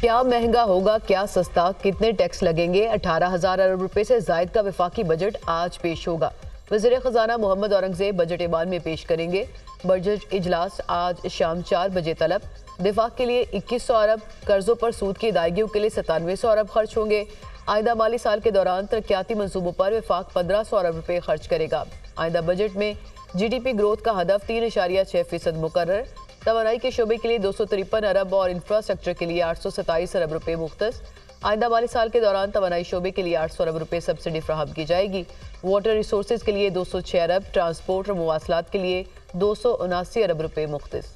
क्या महंगा होगा, क्या सस्ता, कितने टैक्स लगेंगे? 18,000 अरब रुपए से जायद का वफाकी बजट आज पेश होगा। वज़ीर ख़जाना मोहम्मद औरंगज़ेब बजट ईमान में पेश करेंगे। बजट इजलास आज शाम 4 बजे तलब। दिफा के लिए 2100 अरब, कर्जों पर सूद की अदायगियों के लिए 9700 अरब खर्च होंगे। आइंदा माली साल के दौरान तरक्याती मनसूबों पर वफाक 1500 अरब रुपए खर्च करेगा। आइंदा बजट में GDP ग्रोथ का हदफ 3.6% मुकर्रर। तवानाई के शोबे के लिए 253 अरब और इंफ्रास्ट्रक्चर के लिए 827 अरब रुपए मुख्तस। आइंदा माली साल के दौरान तवानाई शोबे के लिए 800 अरब रुपए सब्सिडी फ्राहम की जाएगी। वाटर रिसोर्सेज के लिए 206 अरब, ट्रांसपोर्ट और मवासलात के लिए 279 अरब रुपए मुख्तस।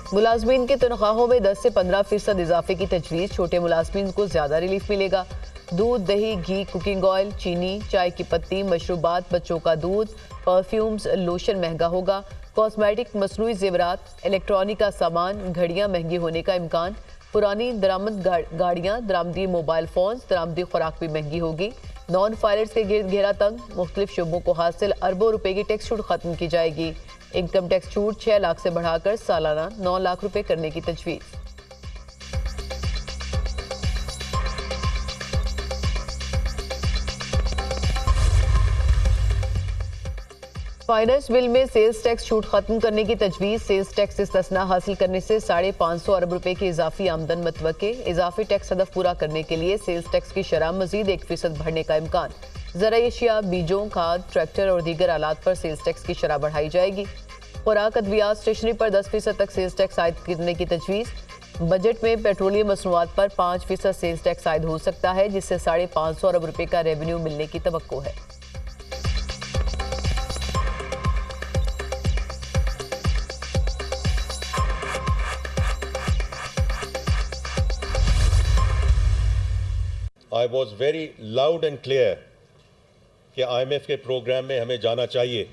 मुलाजमीन की तनख्वाहों में 10 से 15% इजाफे की तजवीज़। छोटे मुलाजमीन को ज़्यादा रिलीफ मिलेगा। दूध, दही, घी, कुकिंग ऑयल, चीनी, चाय की पत्ती, मशरूबात, बच्चों का दूध, परफ्यूम्स, लोशन महंगा होगा। कॉस्मेटिक, मसनूई जेवरात, इलेक्ट्रॉनिक का सामान, घड़ियाँ महंगी होने का इम्कान। पुरानी दरामद गाड़ियाँ, दरामदी मोबाइल फ़ोन्स, दरामदी खुराक भी महंगी होगी। नॉन फाइलर्स के गिर्द घेरा तंग। मुख्तलिफ शुबों को हासिल अरबों रुपए की टैक्स छूट खत्म की जाएगी। इनकम टैक्स छूट 6 लाख से बढ़ाकर सालाना 9 लाख रुपए करने की तजवीज़। फाइनेंस बिल में सेल्स टैक्स छूट खत्म करने की तजवीज़। सेल्स टैक्स इस्तिस्ना हासिल करने से 550 अरब रुपए की इजाफी आमदन मतवक्के। इजाफी टैक्स हदफ पूरा करने के लिए सेल्स टैक्स की शरह मजीद 1% बढ़ने का इम्कान। ज़राई अशिया, बीजों, खाद, ट्रैक्टर और दीगर आलात पर सेल्स टैक्स की शरह बढ़ाई जाएगी। खुराक, अद्वियात, स्टेशनरी पर 10% तक सेल्स टैक्स आयद करने की तजवीज़। बजट में पेट्रोलियम मसनूआत पर 5% सेल्स टैक्स आयद हो सकता है, जिससे 550 अरब रुपए का रेवेन्यू मिलने की तवक्को है। I was very loud and clear कि IMF के प्रोग्राम में हमें जाना चाहिए,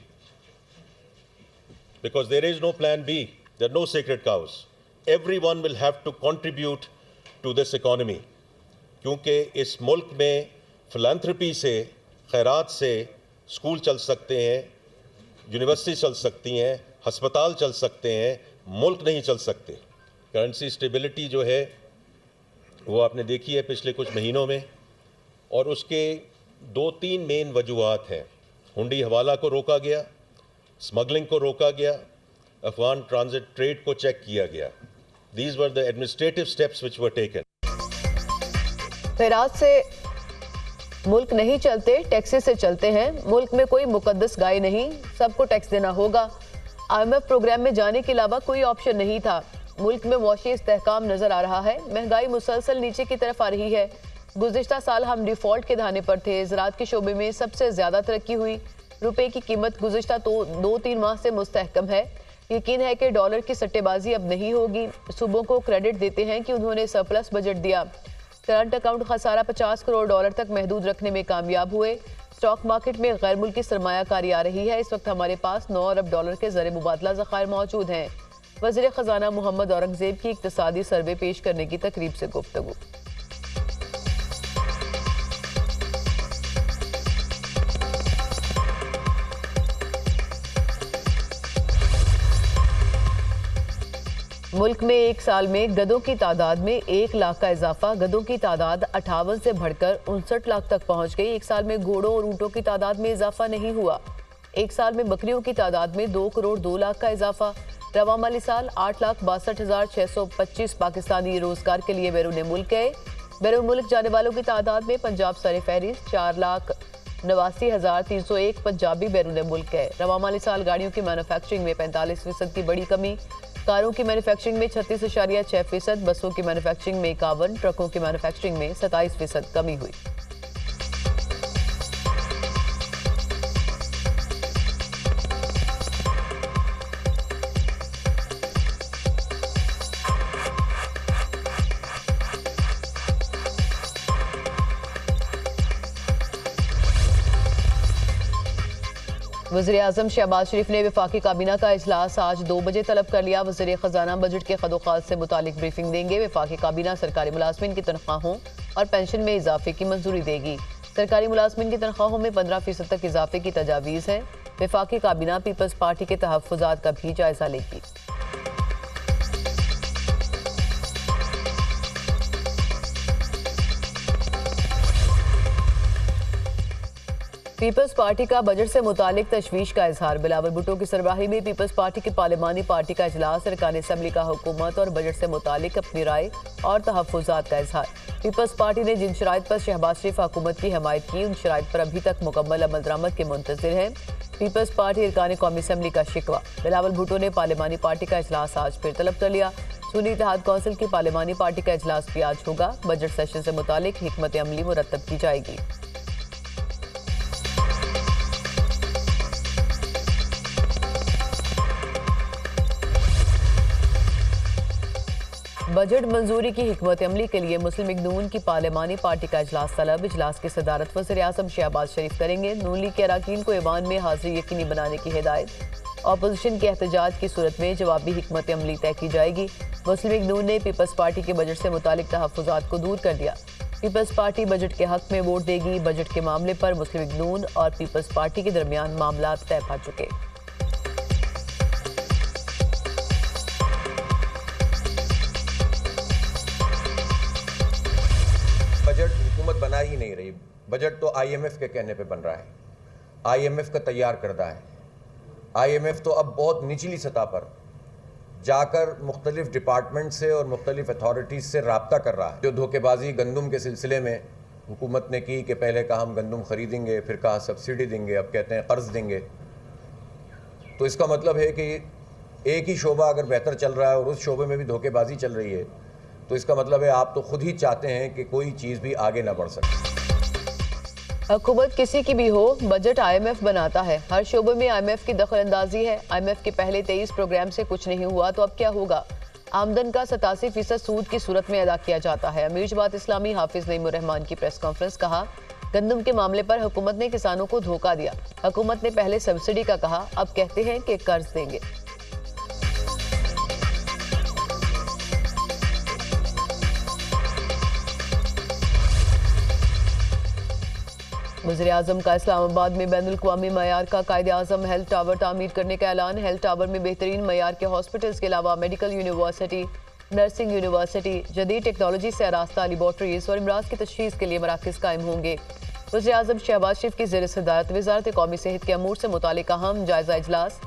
because there is no plan B, there are no sacred cows. Everyone will have to contribute to this economy, क्योंकि इस मुल्क में फिलैंथ्रोपी से, खैरात से स्कूल चल सकते हैं, यूनिवर्सिटी चल सकती हैं, हस्पताल चल सकते हैं, मुल्क नहीं चल सकते। करेंसी स्टेबिलिटी जो है वो आपने देखी है पिछले कुछ महीनों में, और उसके 2-3 मेन वजूहात हैं। हुंडी हवाला को रोका गया, स्मगलिंग को रोका गया, अफगान ट्रांजिट ट्रेड को चेक किया गया। These were the administrative steps which were taken. खैरात से मुल्क नहीं चलते, टैक्सेस से चलते हैं। मुल्क में कोई मुकद्दस गाय नहीं, सबको टैक्स देना होगा। IMF प्रोग्राम में जाने के अलावा कोई ऑप्शन नहीं था। मुल्क में मुआशी इस्तेहकाम नजर आ रहा है। महंगाई मुसलसल नीचे की तरफ आ रही है। गुज़िश्ता साल हम डिफॉल्ट के धाने पर थे। ज़राअत के शोबे में सबसे ज़्यादा तरक्की हुई। रुपए की कीमत गुज़िश्ता 2-3 माह से मुस्तहकम है। यकीन है कि डॉलर की सट्टेबाजी अब नहीं होगी। सूबों को क्रेडिट देते हैं कि उन्होंने सरप्लस बजट दिया। करंट अकाउंट खसारा 50 करोड़ डॉलर तक महदूद रखने में कामयाब हुए। स्टॉक मार्केट में गैर मुल्की सरमायाकारी आ रही है। इस वक्त हमारे पास 9 अरब डॉलर के ज़र मुबादला ज़खायर मौजूद हैं। वज़ीर ख़जाना मोहम्मद औरंगज़ेब की इक़्तिसादी सर्वे पेश करने की तकरीब से गुफ्तगू। मुल्क में एक साल में गधों की तादाद में 1 लाख का इजाफा। गधों की तादाद 58 से बढ़कर 59 लाख तक पहुंच गई। एक साल में घोड़ों और ऊँटों की तादाद में इजाफा नहीं हुआ। एक साल में बकरियों की तादाद में 2 करोड़ 2 लाख का इजाफा। रवा माली साल 8,62,625 पाकिस्तानी रोजगार के लिए बैरून मुल्क गए। बैरून मुल्क जाने वालों की तादाद में पंजाब सर फहरिस्त 4,89,301 पंजाबी बैरून मुल्क गए। रवा माली साल गाड़ियों की मैन्युफैक्चरिंग में 45% की बड़ी कमी। कारों की मैन्युफैक्चरिंग में 36.6%, बसों की मैन्युफैक्चरिंग में 51%, ट्रकों की मैन्युफैक्चरिंग में 27% कमी हुई। वज़ीर आज़म शहबाज शरीफ ने वफाकी काबीना का इजलास आज 2 बजे तलब कर लिया। वज़ीर ख़जाना बजट के खदोखाल से मुतालिक ब्रीफिंग देंगे। वफाकी काबीना सरकारी मुलाजमिन की तनख्वाहों और पेंशन में इजाफे की मंजूरी देगी। सरकारी मुलाजमिन की तनख्वाहों में 15% तक इजाफे की तजावीज़ है। वफाकी काबीना पीपल्स पार्टी के तहफ़्फ़ुज़ात का भी जायजा लेगी। पीपल्स पार्टी का बजट से मुतालिक तशवीश का इजहार। बिलावल भुट्टो की सरबराही में पीपल्स पार्टी की पार्लिमानी पार्टी का इजलास। अरकान असम्बली का हुकूमत और बजट से मुतालिक अपनी राय और तहफ़्फ़ुज़ात का इजहार। पीपल्स पार्टी ने जिन शराइत पर शहबाज शरीफ हुकूमत की हमायत की, उन शराइत पर अभी तक मुकम्मल अमल दरामद के मुंतज़िर है। पीपल्स पार्टी अरकान कौमी असम्बली का शिकवा। बिलावल भुट्टो ने पार्लिमानी पार्टी का इजलास आज फिर तलब कर लिया। सुन्नी इत्तेहाद कौंसिल की पार्लिमानी पार्टी का इजलास भी आज होगा। बजट सेशन से मुतालिक हिकमत अमली मुरतब की जाएगी। बजट मंजूरी की हिकमत अमली के लिए मुस्लिम लीग नून की पार्लिमानी पार्टी का इजलास तलब। इजलास की सदारत वज़ीर आज़म शहबाज शरीफ करेंगे। नून लीग के अरकान को ऐवान में हाजिरी यकीनी बनाने की हिदायत। अपोजिशन के एहतजाज की सूरत में जवाबी हिकमत अमली तय की जाएगी। मुस्लिम लीग नून ने पीपल्स पार्टी के बजट से मुतालिक तहफ़्फ़ुज़ात को दूर कर दिया। पीपल्स पार्टी बजट के हक में वोट देगी। बजट के मामले पर मुस्लिम लीग नून और पीपल्स पार्टी के दरमियान मामला तय पा चुके। बजट हुकूमत बना ही नहीं रही। बजट तो IMF के कहने पे बन रहा है, IMF का तैयार करदा है। IMF तो अब बहुत निचली सतह पर जाकर मुख्तलिफ डिपार्टमेंट से और मुख्तलिफ अथॉरिटीज़ से रब्ता कर रहा है। जो धोखेबाजी गंदम के सिलसिले में हुकूमत ने की कि पहले कहा हम गंदम ख़रीदेंगे, फिर कहा सब्सिडी देंगे, अब कहते हैं क़र्ज़ देंगे, तो इसका मतलब है कि एक ही शोबा अगर बेहतर चल रहा है और उस शोबे में भी धोखेबाजी चल रही है, तो इसका मतलब है आप तो खुद ही चाहते हैं कि कोई चीज़ भी आगे ना बढ़ सके। हुकूमत किसी की भी हो, बजट IMF बनाता है। हर शोबे में IMF की दखल अंदाजी है। IMF के पहले 23 प्रोग्राम से कुछ नहीं हुआ तो अब क्या होगा। आमदन का 87% सूद की सूरत में अदा किया जाता है। अमीर जमात इस्लामी हाफिज नईमुर रहमान की प्रेस कॉन्फ्रेंस। कहा, गंदम के मामले पर हुकूमत ने किसानों को धोखा दिया। हुकूमत ने पहले सब्सिडी का कहा, अब कहते हैं कि कर्ज देंगे। वज़ीर आज़म का इस्लामाबाद में बैनुल-अक़वामी मयार का कायदे-आज़म हेल्थ टावर तामीर करने का ऐलान। हेल्थ टावर में बेहतरीन मयार के हॉस्पिटल्स के अलावा मेडिकल यूनिवर्सिटी, नर्सिंग यूनिवर्सिटी, जदीद टेक्नोलॉजी से आरास्ता लेबॉर्ट्रीज और इमराज की तशख़ीस के लिए मराकज़ कायम होंगे। वज़ीर आज़म शहबाज शरीफ की ज़ेर सदारत वज़ारत कौमी सेहत के अमूर से मुतालिक अहम जायज़ा इजलास।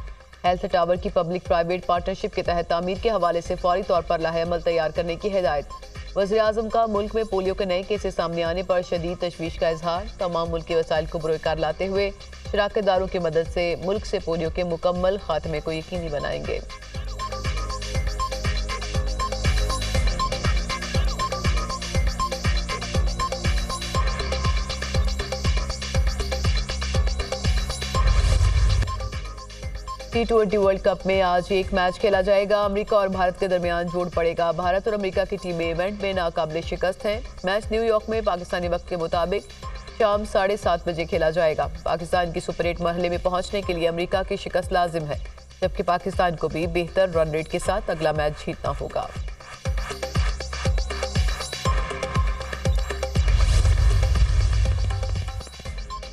हेल्थ टावर की पब्लिक प्राइवेट पार्टनरशिप के तहत तामीर के हवाले से फौरी तौर पर लाहे अमल तैयार करने की हिदायत। वज़ीर आज़म का मुल्क में पोलियो के नए केसेस सामने आने पर शदीद तशवीश का इजहार। तमाम मुल्क के वसाइल को बरोकार लाते हुए शराकतदारों की मदद से मुल्क से पोलियो के मुकम्मल खात्मे को यकीनी बनाएंगे। T20 वर्ल्ड कप में आज एक मैच खेला जाएगा। अमेरिका और भारत के दरमियान जोड़ पड़ेगा। भारत और अमेरिका की टीमें इवेंट में नाकाबिले शिकस्त हैं। मैच न्यूयॉर्क में पाकिस्तानी वक्त के मुताबिक शाम 7:30 बजे खेला जाएगा। पाकिस्तान की सुपर 8 मरहले में पहुंचने के लिए अमेरिका की शिकस्त लाजिम है, जबकि पाकिस्तान को भी बेहतर रन रेट के साथ अगला मैच जीतना होगा।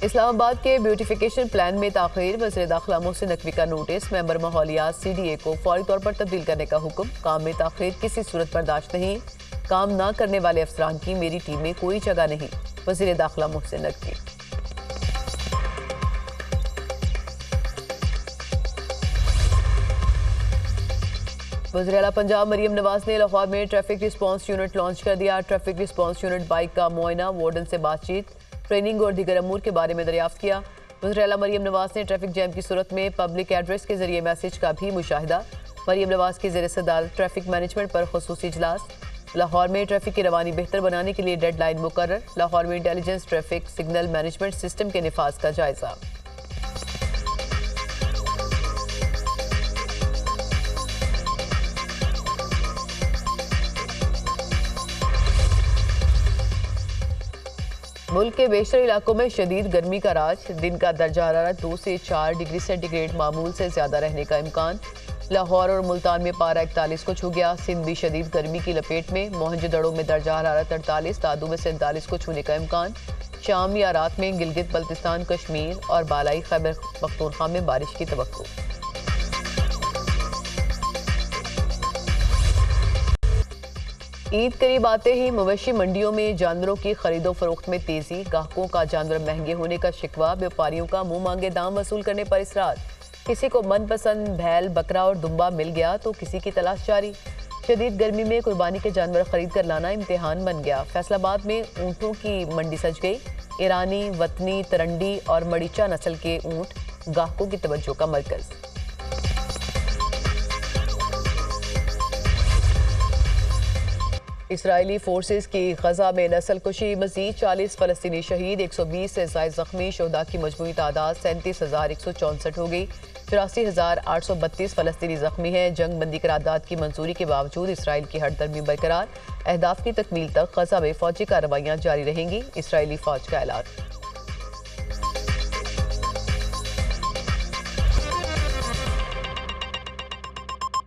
इस्लामाबाद के ब्यूटिफिकेशन प्लान में ताख़ीर। वज़ीर दाखिला मोहसिन नकवी का नोटिस। मेंबर माहौलियात CDA को फौरी तौर पर तब्दील करने का हुक्म। काम में ताख़ीर किसी सूरत बर्दाश्त नहीं। काम ना करने वाले अफसरान की मेरी टीम में कोई जगह नहीं। वज़ीर दाखिला मोहसिन नकवी। वज़ीर आला पंजाब मरीम नवाज ने लाहौर में ट्रैफिक रिस्पांस यूनिट लॉन्च कर दिया। ट्रैफिक रिस्पांस यूनिट बाइक का मुआयना, वार्डन से बातचीत, ट्रेनिंग और दीगर अमूर के बारे में दरियाफ्त किया। वज़ीर आला मरीम नवाज ने ट्रैफिक जैम की सूरत में पब्लिक एड्रेस के जरिए मैसेज का भी मुशाहिदा। मरीम नवाज की ज़ेर सदारत ट्रैफिक मैनेजमेंट पर खुसूसी इजलास। लाहौर में ट्रैफिक की रवानी बेहतर बनाने के लिए डेडलाइन मुकर्रर। लाहौर में intelligence traffic signal management system के निफाज का जायजा। मुल्क के बेशतर इलाकों में शदीद गर्मी का राज। दिन का दर्जा हरारत 2 से 4 डिग्री सेंटीग्रेड मामूल से ज्यादा रहने का इम्कान। लाहौर और मुल्तान में पारा 41 को छू गया। सिंध भी शदीद गर्मी की लपेट में। मोहनजोदड़ो में दर्जा हरारत 48, दादू में 47 को छूने का इम्कान। शाम या रात में गिलगित बल्तिस्तान, कश्मीर और बालाई खैबर पख्तूनख्वा में बारिश की तवक्को। ईद करीब आते ही मवेशी मंडियों में जानवरों की खरीदो फरोख्त में तेजी। गाहकों का जानवर महंगे होने का शिकवा। व्यापारियों का मुंह मांगे दाम वसूल करने पर इसरार। किसी को मनपसंद बैल, बकरा और दुम्बा मिल गया तो किसी की तलाश जारी। शदीद गर्मी में कुर्बानी के जानवर खरीद कर लाना इम्तिहान बन गया। फैसलाबाद में ऊँटों की मंडी सज गई। ईरानी, वतनी, तरंडी और मरीचा नस्ल के ऊँट गाहकों की तवज्जो का मरकज। इसराइली फोर्सेस की गजा में नस्ल कुशी मजीद। 40 फलस्तीनी शहीद, 120 से ज़ायद जख्मी। शोहदा की मजमूई तादाद 37,164 हो गई। 84,832 फलस्तीनी जख्मी हैं। जंग बंदी करारदाद की मंजूरी के बावजूद इसराइल की हरदर्मी बरकरार। अहदाफ की तकमील तक गजा में फौजी कार्रवाइयाँ जारी रहेंगी। इसराइली फौज का ऐलान।